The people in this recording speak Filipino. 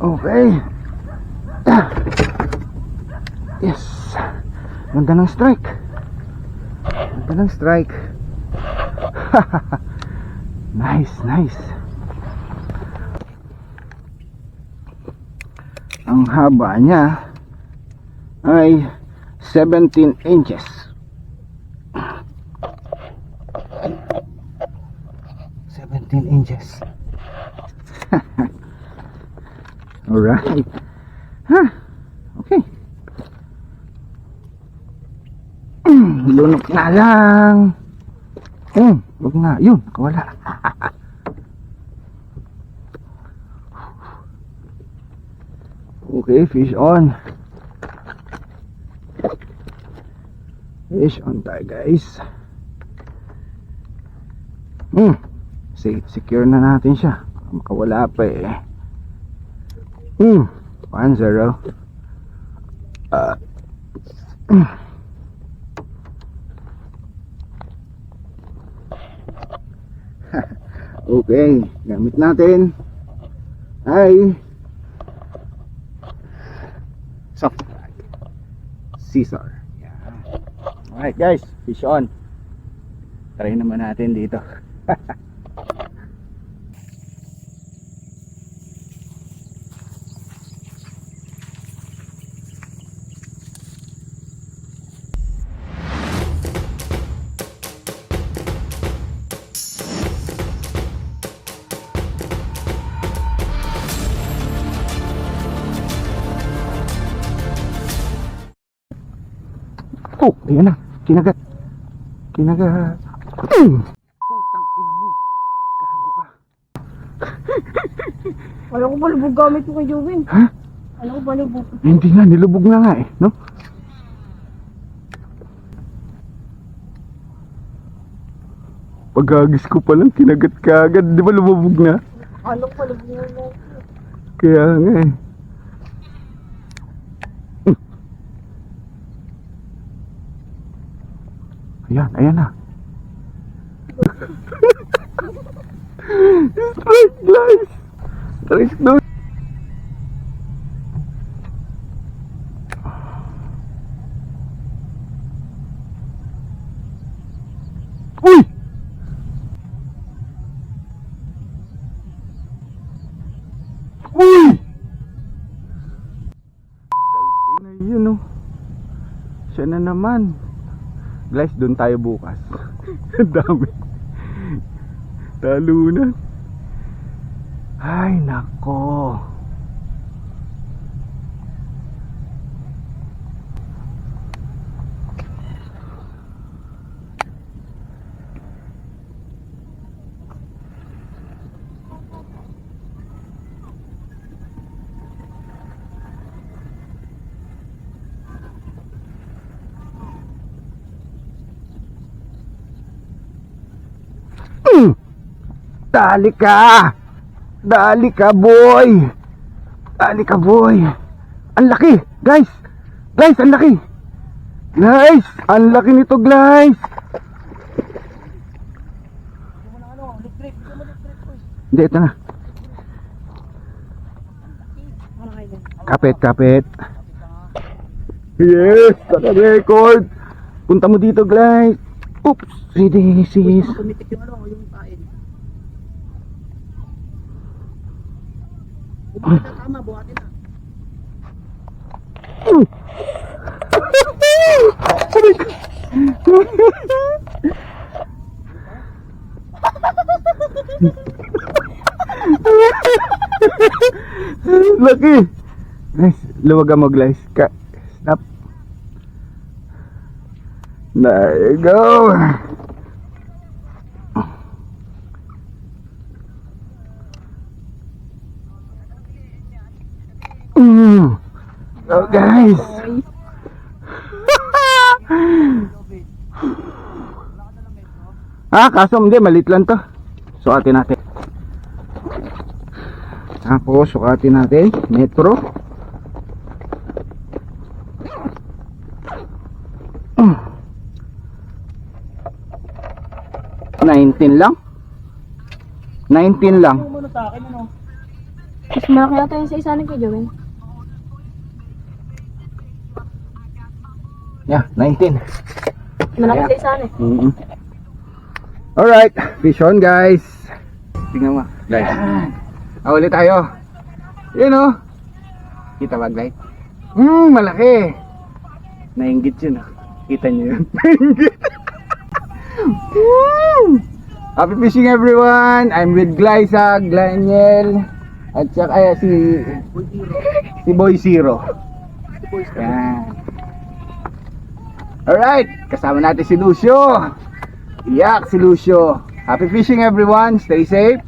Okay. Yes. Ganda ng strike. Ganda ng strike. Nice, nice. Ang haba niya ay 17 inches. Alright. Huh. Okay. Lunok na lang. Huwag na. Yun, nakawala. Okay, fish on. Fish on tayo, guys. Secure na natin siya. Makawala pa eh. 1-0. Okay, gamit natin ay soft drag Caesar. Alright guys, fish on. Try naman natin dito. Oh, ayan na. Kinagat. Putang ina mo. Gago ka. Alam ko ba lubog gamit ko kay Jowin? Ha? Alam ko ba lubog? Hindi nga, nilubog na nga eh, no? Pagagis ko pa lang, kinagat ka agad. Di ba lumubog na? Alam ko lubog na. Kaya nga eh. Ayan na. Strike, guys. Strike doon. Uy! Yun oh. Siya na naman. Guys, doon tayo bukas. Ang dami. Talunan. Ay, nako. Dali ka! Dali ka, boy! Dali ka, boy! Ang laki! Guys! Guys, ang laki! Guys! Ang laki nito, guys! Hindi, ito na. Kapit. Yes! Naka-record! Punta mo dito, guys! Oops! Ready, sis! Tumitik yung yung kain. Tama, buhatin na. Laki! Guys, luwagan mo guys. Stop. There you go. Oh guys. Kaso hindi, malit lang to. Sukatin natin. Tapos sukatin natin metro. 19 lang. 19 lang. Mas malaki yata yung sa isa ni Kuya Joel. Yeah, 19. Malaki Ayan. sa isa ni. Alright, fish on guys. Tingnan mo. Guys. Ulit tayo. Yun oh. Kita ba guys? Malaki. Nainggit yun oh. Kita nyo yun. Nainggit. Happy fishing everyone. I'm with Glyza, Glaniel, at saka si Boy Zero. Yan. Alright, kasama natin si Lucio. Iyak si Lucio. Happy fishing everyone. Stay safe.